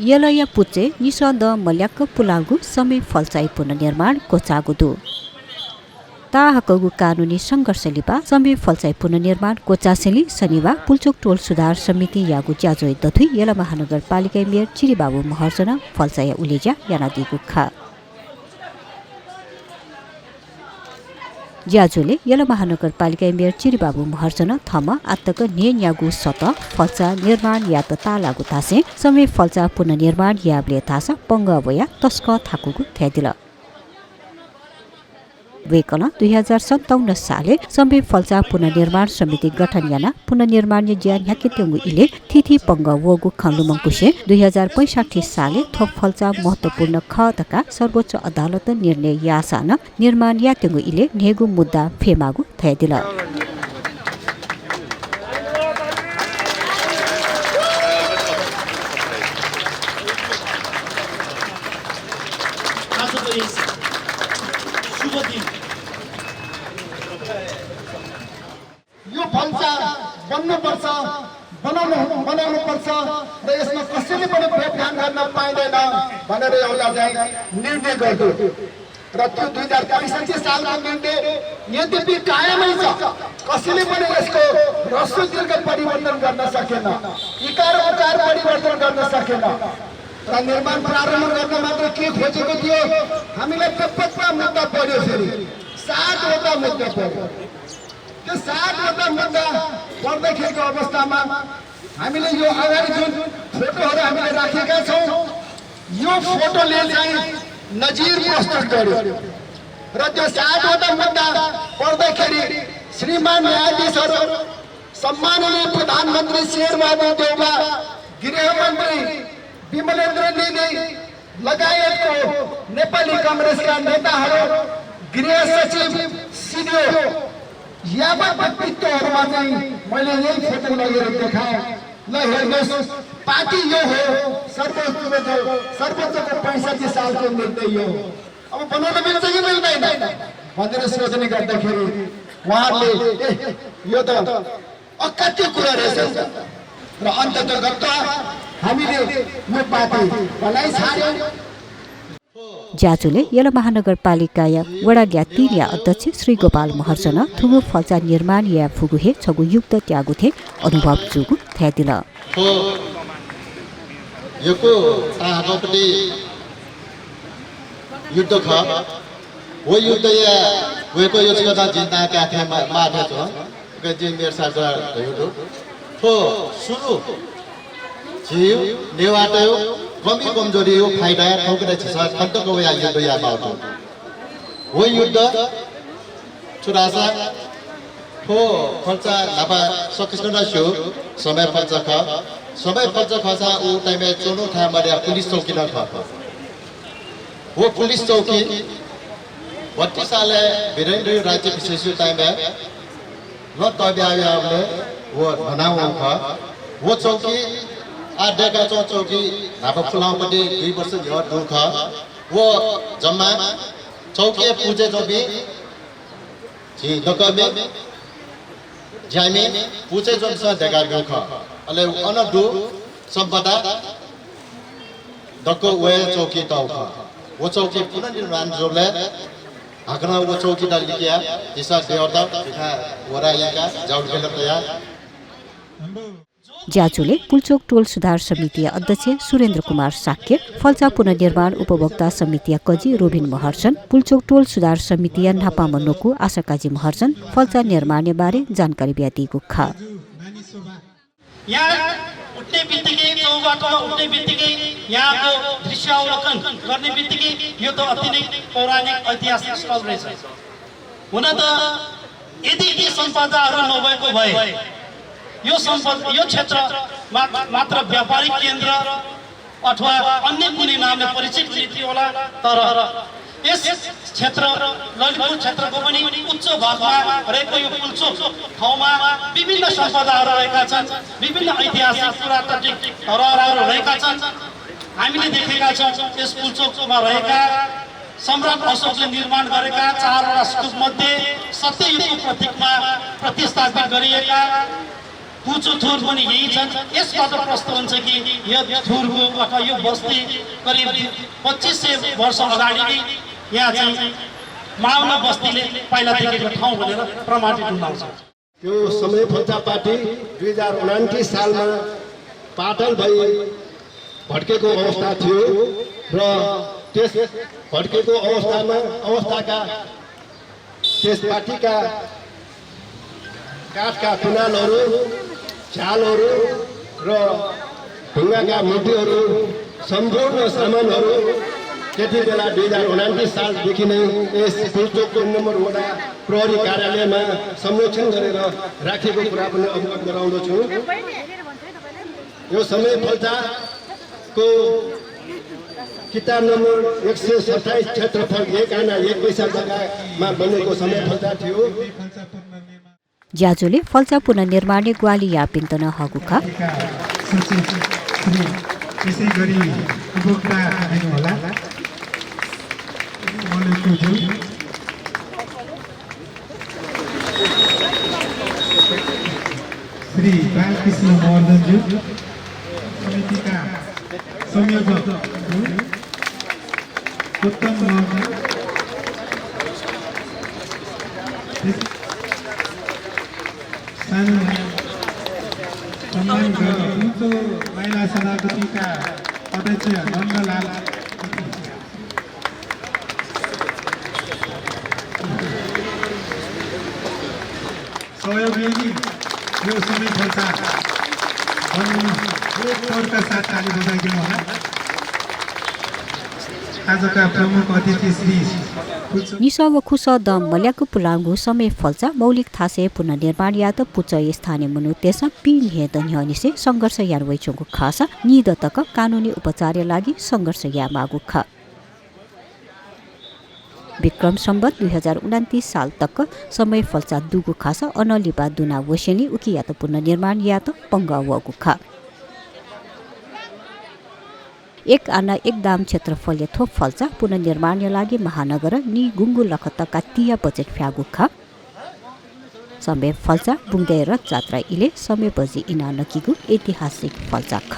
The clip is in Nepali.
यलय पुचे निसद मल्याक पुलागु समय फलचाई पुनर्निर्माण कोचागुदु ताहकगु कानुनी संघर्ष लिपा समय फलचाई पुनर्निर्माण कोचासेली शनिबार पुल्चोक टोल सुधार समिति यागु ज्याजोय दथुई यला महानगरपालिका मेयर चिरिबाबु महर्जन फलचाया उलेज्या याना दिगु खा ज्याजोले यला महानगरपालिका मेयर चिरिबाबु महर्जन थम आत्तक नेन्यागु सत फल्चा निर्माण या त तालागु तासे समय फल्चा पुनर्निर्माण याबले तासा पंग वया तस्क थाकुगु थ्यादिल वेकन 2057 साले समय फल्चा पुनर्निर्माण समिति गठन याना पुनर्निर्माण ज्या न्याकेतेंगु इले थिथि पंग वगु खंलुमंकुशे 2065 साले थप फल्चा महत्वपूर्ण खतका सर्वोच्च अदालत निर्णय यासान निर्माण यातेंगु इले नेगु मुद्दा फेमागु थयदिल बनाउनु पर्छ र यसमा कसैले पनि ध्यान गर्न पाइँदैन भनेर एउटा चाहिँ निर्णय गर्यो र त्यो 2065 सालको निर्णय यद्यपि कायमै छ कसैले पनि यसको ह्रस्व दीर्घ परिवर्तन गर्न सकेन इकार उकार परिवर्तन गर्न सकेन र निर्माण प्रारम्भ गर्न मात्र के खोजेको थियो हामीलाई 55 मुद्दा पर्यो फेरि 7 वटा मुद्दा पर्यो त्यो 7 वटा मुद्दा पर्दैखेको अवस्थामा हामीले यो अगाडि जुन फोटोहरु हामीले राखेका छौं यो फोटोले चाहिँ नजिर प्रस्तुत गर्यो र त्यो 7 वटा मुद्दा पर्दाखेरि श्रीमान न्यायाधीशहरु सम्माननीय प्रधानमन्त्री शेरबहादुर देउवा गृहमन्त्री विमलेन्द्र लिने लगायतको नेपाली कांग्रेसका नेताहरु गृह सचिव सिडिओ याबा व्यक्तित्वहरुमा चाहिँ मैले यही फोटो लगेर देखाएँ ल हेर्नुस् पार्टी यो हो सर्वोच्चको 65 सालको निर्णय यो अब बनाउन मिल्छ कि मिल्दैन भनेर सोच्ने गर्दाखेरि उहाँले यो त अकाट्य कुरा रहेछ र अन्ततगत हामीले यो पार्टी बनाइ छाड्यौं ज्याजुले यला महानगरपालिका या वडा ग्या 3 या अध्यक्ष श्री गोपाल महर्जन थुगु फल्चा निर्माण या फुगुहे छगु युक्त त्यागुथे अनुभव जुगु थ्यादिल यको ताहकपति युद्ध ख वो युद्ध या वेको यो छदा जिन्दा काथे माथे छ के जिन मेर साजा युद्ध थो सुरु जीव नेवाटयो कमी कमजोरी हो फाइदा ठोकेर छ खण्डको या युद्ध या बाटो हो युद्ध चुरासा हो खर्चा लाभा सकिसन छु समय खर्च खसा उ टाइममा चोनो था मर्या पुलिस चौकी न ख वो पुलिस चौकी 32 साले वीरेन्द्र राज्य विशेष टाइममा न तब्याले वो बनाउ ख वो चौकी आडेका चौकी नापा फुलाउपट्टि 2 वर्ष झ्यो दुख वो जम्मा चौकी पूजे जोबी जी दकबे जामे पूजे जोन स देगा दुख अले अनदु सम्पदा दको वे चौकी तौख वो चौकी पुनर्निर्माण जोले आग्रह वो चौकी दलिया दिशा देवता दिखा वरायका जाउडकेलपया ज्याजुले पुल्चोक टोल सुधार समिति अध्यक्ष सुरेन्द्र कुमार साक्य फल्चा पुनर्निर्माण उपभोक्ता समिति कजी रोबिन महर्जन पुल्चोक टोल सुधार समिति नापा मन्नुको आशाकाजी महर्जन फल्चा निर्माण बारे जानकारी ब्यातिको खा यहाँ उठ्ने बित्तिकै चौबाटोमा उठ्ने बित्तिकै यहाँको दृश्यावलोकन गर्ने बित्तिकै यो त अति नै पौराणिक ऐतिहासिक स्थल रहेछ हुन त यदि यी सम्पदाहरू नभएको भए यो क्षेत्र मात्र व्यापारिक केन्द्र अथवा अन्य कुनै नामले परिचित हुन्थ्यो होला तर यस क्षेत्र ललितपुर क्षेत्रको पनि उच्च भागमा रहेको यो पुल्चोक ठाउँमा विभिन्न सम्पदाहरू रहेका छन् विभिन्न ऐतिहासिक पुरातात्विक धरोहरहरू रहेका छन् हामीले देखेका छौं यस पुल्चोकमा रहेका सम्राट अशोकले निर्माण गरेका 4 वटा स्तूप मध्ये सत्ययुगको प्रतीकमा प्रतिस्थापित गरिएका पुचो थुर पनि यही छन्। यसबाट प्रश्न हुन्छ कि यो थुरको अथवा यो बस्ती करिब 2500 वर्ष अगाडि नै यहाँ चाहिँ मावला बस्तीले पहिला देखेको ठाउँ भनेर प्रमाणित हुनुहुन्छ। त्यो समय फल्चा पार्टी 2029 सालमा पाटल भई भड्केको अवस्था थियो र त्यस भड्केको अवस्थाका त्यस पार्टीका काठका टुनालहरू, छालहरू र ढुङ्गाका मूर्तिहरू, सम्पूर्ण सामानहरू त्यति बेला 2029 सालदेखि नै यस पुल्चोकको नम्बर वडा प्रहरी कार्यालयमा संरक्षण गरेर राखेको कुरा पनि अवगत गराउँदछु। यो समय फल्चाको किताब नम्बर 127 क्षेत्रफल 1 आना 1 पैसा जग्गामा बनेको समय फल्चा थियो। ज्याजुले फल्चा पुनर्निर्माणले ग्वाली यापिन्तन हगुखा त्यसै गरी उपभोक्ता आउनुहोला श्री बालकृष्ण मर्दनज्यू समितिका संयोजक उत्तम मर्दन सम्मान उच्च महिला सभापतिका अध्यक्ष नन्दलाल सहयोगी यो समय फल्चा जोडका साथ ताली बजाइदिनु होला। आजका प्रमुख अतिथि श्री निस व खुस द मल्याक पुलाङ्गु समय फल्चा मौलिक थासे पुनर्निर्माण या त पुच स्थानीय मुनु त्यस पिन हे द न्हनिसे संघर्ष यार वैचोको खासा निद तक कानुनी उपचार लागि संघर्ष या मागु ख विक्रम सम्बत 2029 साल तक समय फल्चा दुगु खासा अनलिबा दुना वसेनी उकि या त पुनर्निर्माण या त पंग वगु ख 1 आना 1 दाम क्षेत्रफल थोप फल्चा पुनर्निर्माण लागि महानगर नि गुङ्गु लखतका तिया बजेट फ्यागु ख समय फल्चा बुङ्दै र जात्रा इले समय बजी इना नकिगु ऐतिहासिक फल्चा ख।